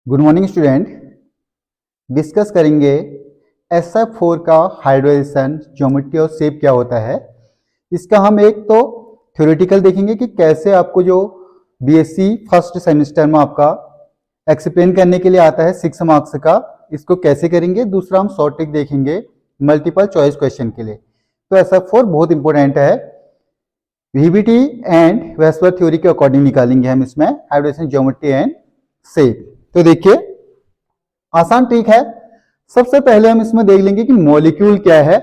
Good morning student. Discuss करेंगे SF4 का हाइड्रोलाइजेशन, geometry और शेप क्या होता है। इसका हम एक तो थ्योरेटिकल देखेंगे कि कैसे आपको जो BSc फर्स्ट सेमेस्टर में आपका एक्सप्लेन करने के लिए आता है 6 मार्क्स का, इसको कैसे करेंगे। दूसरा हम शॉर्ट ट्रिक देखेंगे मल्टीपल चॉइस क्वेश्चन के लिए। तो SF4 बहुत इंपॉर्टेंट है। VBT एंड वेस्पर थ्योरी के अकॉर्डिंग निकालेंगे हम इसमें हाइड्रोलाइजेशन, ज्योमेट्री एंड शेप। तो देखिए आसान ट्रिक है। सबसे पहले हम इसमें देख लेंगे कि मॉलिक्यूल क्या है।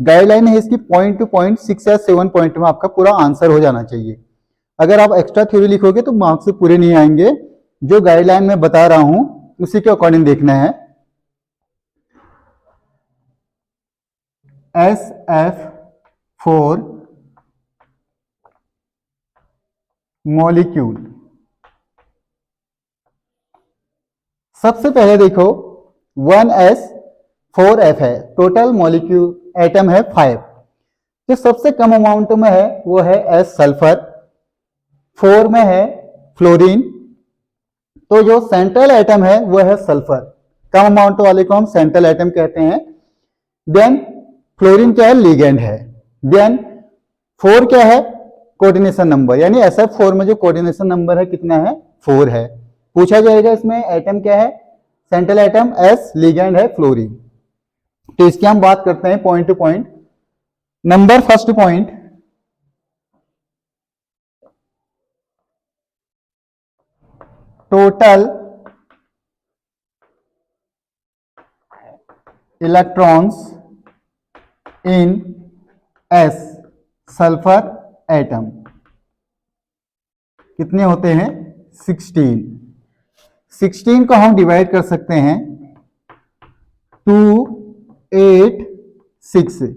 गाइडलाइन है इसकी पॉइंट टू पॉइंट 6 या 7 पॉइंट में आपका पूरा आंसर हो जाना चाहिए। अगर आप एक्स्ट्रा थ्योरी लिखोगे तो मार्क्स पूरे नहीं आएंगे। जो गाइडलाइन में बता रहा हूं उसी के अकॉर्डिंग देखना है। SF4 molecule. सबसे पहले देखो 1s4f है, टोटल मॉलिक्यूल एटम है 5। जो सबसे कम अमाउंट में है वो है S सल्फर, 4 में है फ्लोरीन। तो जो सेंट्रल एटम है वो है सल्फर, कम अमाउंट वाले को हम सेंट्रल एटम कहते हैं। देन फ्लोरीन क्या है, लिगेंड है। देन 4 क्या है, कोऑर्डिनेशन नंबर, यानी SF4 में जो कोऑर्डिनेशन नंबर है कितना है, 4 है। पूछा जाएगा इसमें एटम क्या है, सेंट्रल एटम S, लिगेंड है फ्लोरीन। तो इसकी हम बात करते हैं point two point. Number first point, total electrons in S sulphur atom कितने होते हैं, 16। 16 को हम डिवाइड कर सकते हैं 2, 8, 6।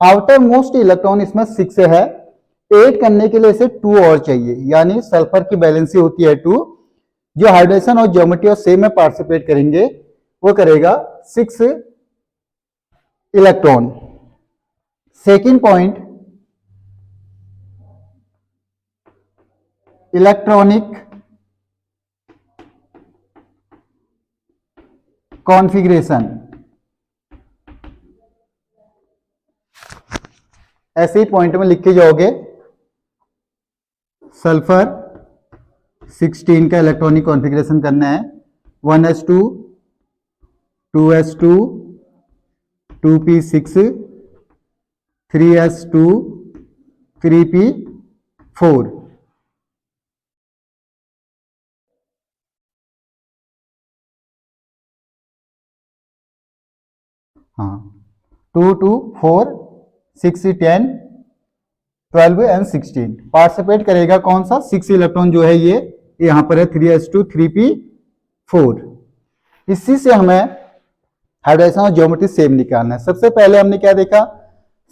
आउटर मोस्ट इलेक्ट्रॉन इसमें 6 है। 8 करने के लिए इसे 2 और चाहिए, यानी सल्फर की बैलेंसी होती है 2। जो हाइड्रोजन और ज्योमेट्री और शेप में पार्टिसिपेट करेंगे वो करेगा 6 electron. Second point, electronic configuration. ऐसे ही पॉइंट में लिख के जाओगे। सल्फर 16 का इलेक्ट्रॉनिक कॉन्फ़िगरेशन करना है। 1s2, 2s2, 2p6, 3s2, 3p4। हाँ, 2, 2, 4, 6, 10, 12 एंड 16 पार्टिसिपेट करेगा। कौन सा, 6 इलेक्ट्रॉन जो है ये यहां पर है 3s2, 3p4। इसी से हमें हाइड्रोजन और ज्योमेट्री शेप निकालना है। सबसे पहले हमने क्या देखा,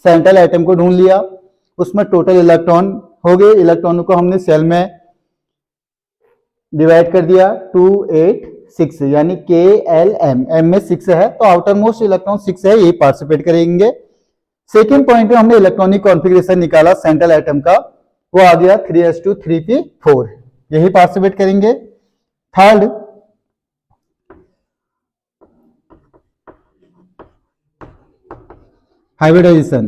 सेंट्रल एटम को ढूंढ लिया, उसमें टोटल इलेक्ट्रॉन हो गए। इलेक्ट्रॉनों को हमने सेल में डिवाइड कर दिया 2, 8, 6, यानी KLM, M में 6 है तो आउटर मोस्ट इलेक्ट्रॉन 6 है, ये पार्टिसिपेट करेंगे। सेकेंड पॉइंट में हमने इलेक्ट्रॉनिक कॉन्फ़िगरेशन निकाला सेंट्रल एटम का, वो आ गया 3s2, 3p4, यही पार्टिसिपेट करेंगे। Third, hybridization.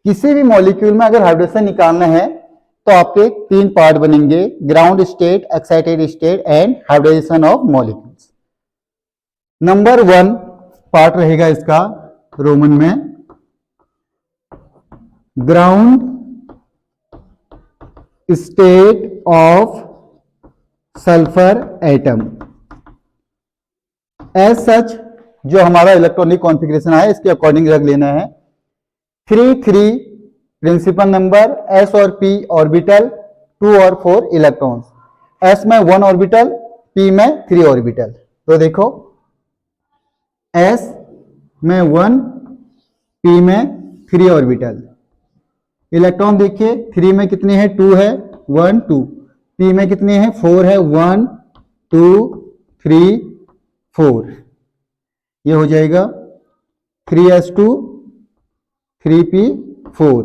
किसी भी मॉलिक्यूल में अगर हाइब्रिडेशन निकालना है तो आपके 3 पार्ट बनेंगे, ground state, excited state and hybridization of molecules. Number 1 part रहेगा इसका रोमन में, ground state of sulphur atom. As such जो हमारा इलेक्ट्रॉनिक कॉन्फ़िगरेशन है इसके अकॉर्डिंग रख लेना है। 3, 3 प्रिंसिपल नंबर, S और P ऑर्बिटल, 2 और 4 इलेक्ट्रॉन्स। S में 1 ऑर्बिटल, P में 3 ऑर्बिटल। तो देखो S में 1, P में 3 ऑर्बिटल। इलेक्ट्रॉन देखिए 3 में कितने हैं, 2 है, 1, 2। P में कितने हैं, 4 है, 1, 2, 3, 4। ये हो जाएगा 3s2, 3p4।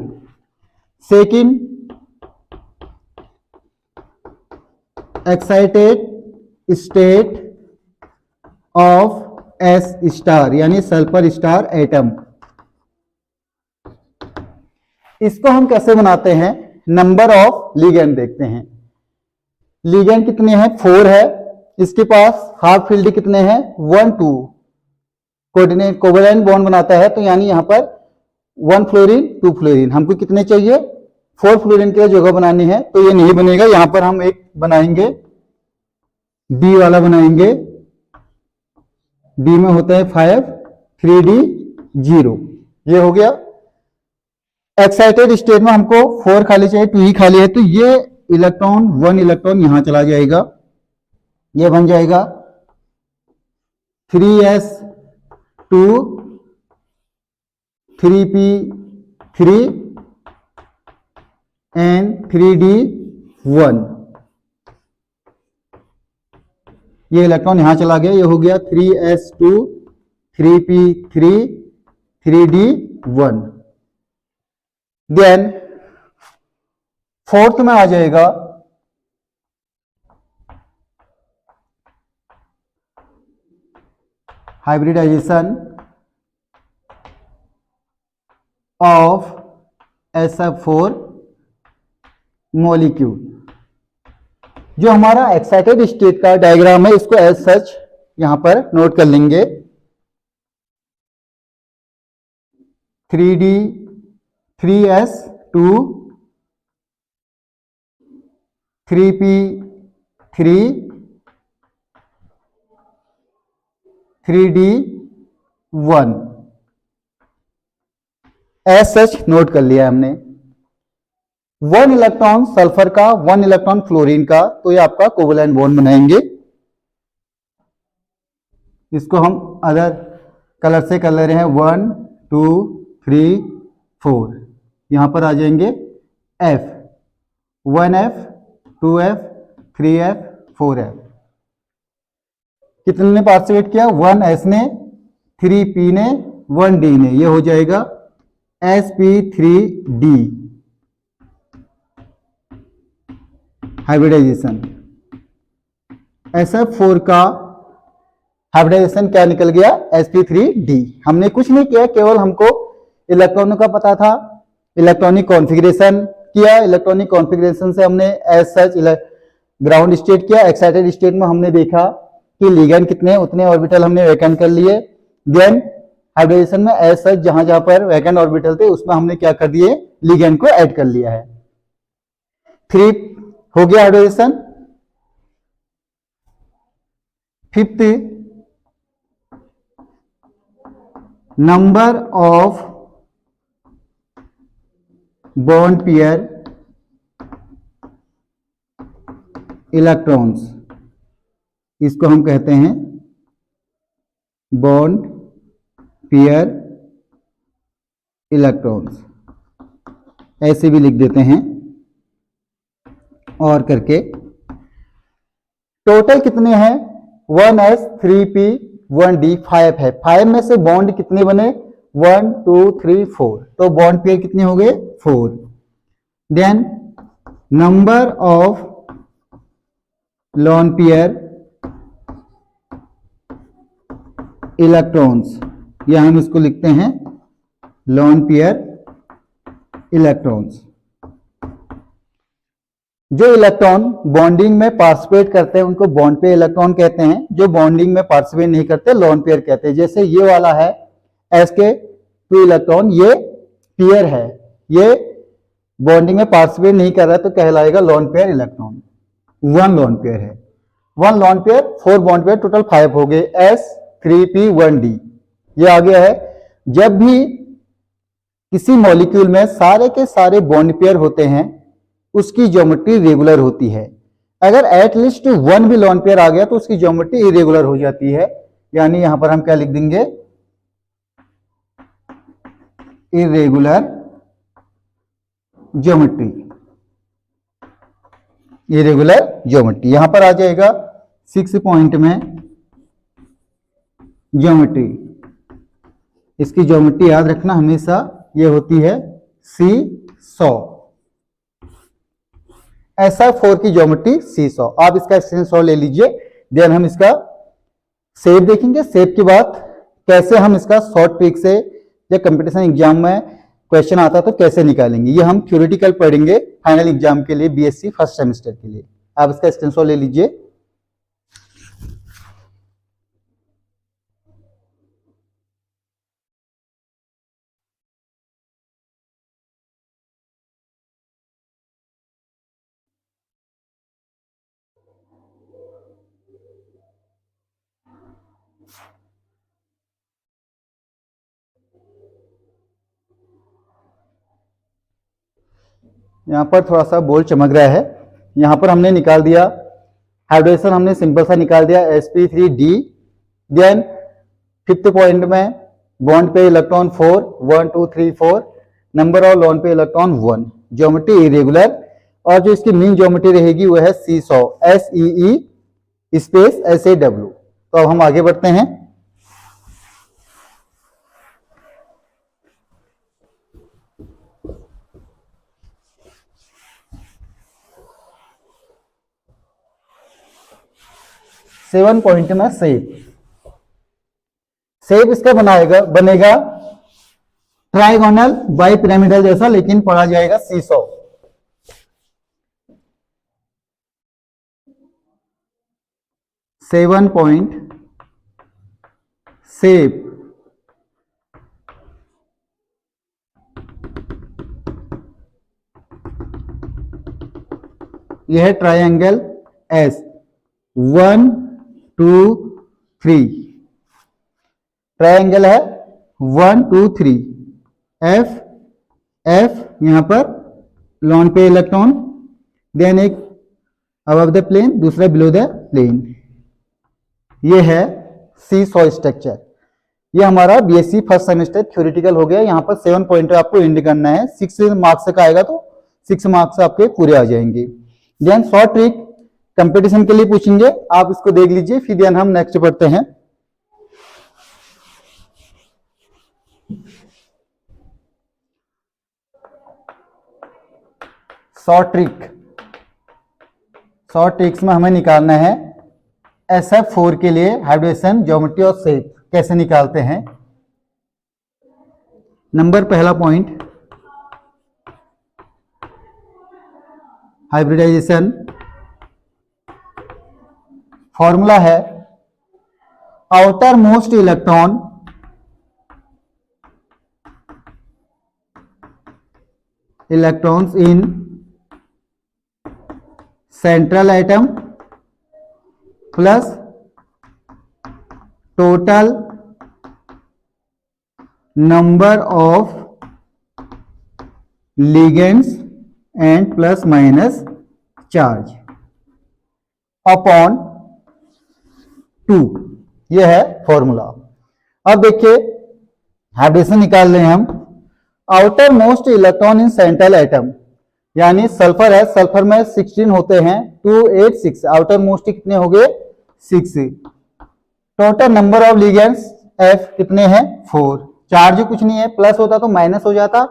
Second excited state of S star यानी सल्फर स्टार एटम। इसको हम कैसे बनाते हैं, नंबर ऑफ लिगेंड देखते हैं। लिगेंड कितने हैं, 4 है। इसके पास हाफ फील्ड कितने हैं, 1 2। कोऑर्डिनेट कोवैलेंट बॉन्ड बनाता है, तो यानी यहां पर 1 फ्लोरीन 2 फ्लोरीन। हमको कितने चाहिए, 4 फ्लोरीन के लिए जगह बनानी है, तो ये नहीं बनेगा। यहां पर हम एक बनाएंगे, डी वाला बनाएंगे। डी में होता है 5 3D 0। ये हो गया। एक्साइटेड स्टेट में हमको 4 खाली चाहिए, 2 ही खाली है, तो ये इलेक्ट्रॉन 1 इलेक्ट्रॉन यहां चला जाएगा। ये बन जाएगा 3s2 3p3 एंड 3d1। ये इलेक्ट्रॉन यहां चला गया, ये हो गया 3s2 3p3 3d1। Then fourth में आ जाएगा हाइब्रिडाइजेशन ऑफ SF4 मॉलिक्यूल। जो हमारा एक्साइटेड स्टेट का डायग्राम है, इसको एज सच यहां पर नोट कर लेंगे। 3D 3s2 3p3 3d1 as such note कर लिया हमने। 1 इलेक्ट्रॉन सल्फर का, 1 इलेक्ट्रॉन फ्लोरीन का, तो ये आपका कोवैलेंट बॉन्ड बनाएंगे। इसको हम अदर कलर से कर ले रहे हैं, 1 2 3 4। यहां पर आ जाएंगे F, 1F 2F 3F 4F। कितने ने पार्टिसिपेट किया, 1s ने, 3p ने, 1d ने। ये हो जाएगा sp3d हाइब्रिडाइजेशन। SF4 का हाइब्रिडाइजेशन क्या निकल गया, sp3d। हमने कुछ नहीं किया, केवल हमको इलेक्ट्रॉनों का पता था, इलेक्ट्रॉनिक कॉन्फ़िगरेशन किया। इलेक्ट्रॉनिक कॉन्फ़िगरेशन से हमने एज सच ग्राउंड स्टेट किया। एक्साइटेड स्टेट में हमने देखा कि लिगेंड कितने, उतने ऑर्बिटल हमने वैकेंट कर लिए। देन हाइब्रिडाइजेशन में एज सच जहां जहां पर वैकेंट ऑर्बिटल थे, उसमें हमने क्या कर दिए, लिगेंड को ऐड कर लिया है। 3 हो गया hybridization. 5th, number of bond pair electrons. इसको हम कहते हैं बॉन्ड पेयर इलेक्ट्रॉन्स, ऐसे भी लिख देते हैं और करके। टोटल कितने हैं, 1s 3p 1d 5 है। 5 में से बॉन्ड कितने बने, 1 2 3 4, तो बॉन्ड पेयर कितने हो गए, 4। Then number of lone pair electrons, या हम इसको लिखते हैं लोन पेयर इलेक्ट्रॉन्स। जो इलेक्ट्रॉन बॉन्डिंग में पार्टिसिपेट करते हैं उनको बॉन्ड पेयर इलेक्ट्रॉन कहते हैं। जो बॉन्डिंग में पार्टिसिपेट नहीं करते लोन पेयर कहते हैं। जैसे ये वाला है sk2 इलेक्ट्रॉन, ये पेयर है, ये बॉन्डिंग में पार्टिसिपेट नहीं कर रहा है, तो कहलाएगा lone pair electron. 1 lone pair है, 1 lone pair 4 bond pair, total 5 हो गए, s3p1d। ये आ गया है। जब भी किसी मॉलिक्यूल में सारे के सारे बॉन्ड पेयर होते हैं, उसकी ज्योमेट्री रेगुलर होती है। अगर एटलीस्ट 1 भी लोन पेयर आ गया तो उसकी ज्योमेट्री इरेगुलर हो जाती है। यानी यहां पर हम क्या लिख देंगे, इरेगुलर ज्योमेट्री। इरेगुलर ज्योमेट्री यहां पर आ जाएगा 6 पॉइंट में ज्योमेट्री। इसकी ज्योमेट्री याद रखना हमेशा, ये होती है C100। SF4 की ज्योमेट्री सीसॉ। आप इसका स्क्रीनशॉट ले लीजिए। देन हम इसका शेप देखेंगे। शेप के बाद कैसे हम इसका शॉर्ट ट्रिक से, जब कंपटीशन एग्जाम में क्वेश्चन आता तो कैसे निकालेंगे, ये हम थ्योरेटिकल पढ़ेंगे फाइनल एग्जाम के लिए, BSc फर्स्ट सेमेस्टर के लिए। आप इसका स्क्रीनशॉट ले लीजिए। यहाँ पर थोड़ा सा बोल चमक रहा है। यहाँ पर हमने निकाल दिया हाइड्रोजन, हमने सिंपल सा निकाल दिया sp3d। देन फिफ्थ पॉइंट में बॉन्ड पे इलेक्ट्रॉन 4, 1 2 3 4, नंबर ऑफ लोन पे इलेक्ट्रॉन 1, ज्योमेट्री इरेगुलर, और जो इसकी मीन ज्योमेट्री रहेगी वो है सीसॉ, SEE स्पेस SAW। तो अब हम आगे बढ़ते हैं। सेवन पॉइंट में शेप इसका बनेगा ट्राइगोनल बाई पिरामिडल जैसा, लेकिन पढ़ा जाएगा सीसॉ। सेवन पॉइंट शेप यह है ट्राइंगल S 1 2 3, ट्राइंगल है 1 2 3, F यहां पर लॉन पे इलेक्ट्रॉन, देन एक अबव द प्लेन, दूसरा बिलो द प्लेन। ये है सीसॉ स्ट्रक्चर। ये हमारा BSc फर्स्ट सेमेस्टर थ्योरेटिकल हो गया। यहाँ पर 7 पॉइंट आपको इंड करना है। 6 मार्क्स का आएगा तो 6 मार्क्स आपके पूरे आ जाएंगे। देन शॉर्ट ट्रिक कंपटीशन के लिए पूछेंगे, आप इसको देख लीजिए, फिर देन हम नेक्स्ट पढ़ते हैं। शॉर्ट ट्रिक्स में हमें निकालना है SF4 के लिए हाइब्रिडेशन ज्योमेट्री और शेप कैसे निकालते हैं। नंबर पहला पॉइंट, हाइब्रिडाइजेशन फॉर्मूला है outer most electron electrons in central atom plus total number of ligands and plus minus charge upon 2। यह है फॉर्मूला। अब देखिए हाइब्रिडेशन निकाल रहे हैं हम। Outer most electron in central atom, यानी सल्फर है, सल्फर में 16 होते हैं, 2 8 6, आउटर मोस्ट कितने हो गए 6। Total number of ligands F कितने हैं 4। चार्ज कुछ नहीं है, प्लस होता तो माइनस हो जाता,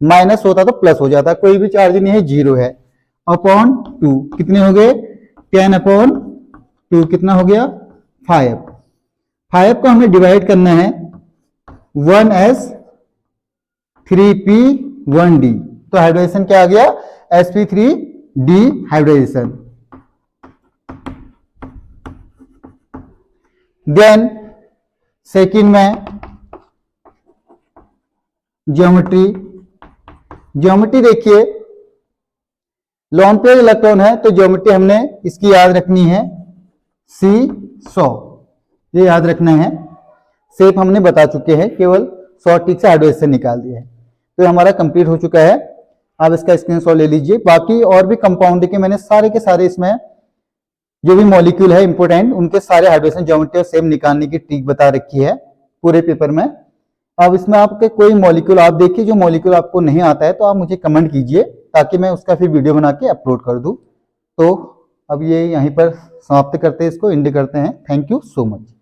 माइनस होता तो प्लस हो जाता, कोई भी चार्ज नहीं है, 0 है। अपॉन 2 कितने हो गए 10/2, कितना हो गया 5। 5 को हमें डिवाइड करना है 1s 3p 1d, तो हाइब्रिडेशन क्या आ गया sp3d हाइब्रिडेशन। देन सेकेंड में ज्योमेट्री देखिए, लोन पेयर इलेक्ट्रॉन है तो ज्योमेट्री हमने इसकी याद रखनी है सीसॉ, ये याद रखना है। शेप हमने बता चुके हैं, केवल शॉर्ट ट्रिक से हाइब्रिडेशन निकाल दिया है। तो ये हमारा कंप्लीट हो चुका है। आप इसका स्क्रीनशॉट ले लीजिए। बाकी और भी कंपाउंड के मैंने सारे के सारे इसमें जो भी मॉलिक्यूल है इंपोर्टेंट, उनके सारे हाइड्रोजन ज्योमेट्री और शेप निकालने की ट्रिक बता रखी है पूरे पेपर में। अब इसमें आपके कोई मॉलिक्यूल आप देखिए, जो मॉलिक्यूल आपको नहीं आता है तो आप मुझे कमेंट कीजिए, ताकि मैं उसका फिर वीडियो बना के अपलोड कर दूं। तो अब ये यहीं पर समाप्त करते हैं, इसको एंड करते हैं। Thank you so much.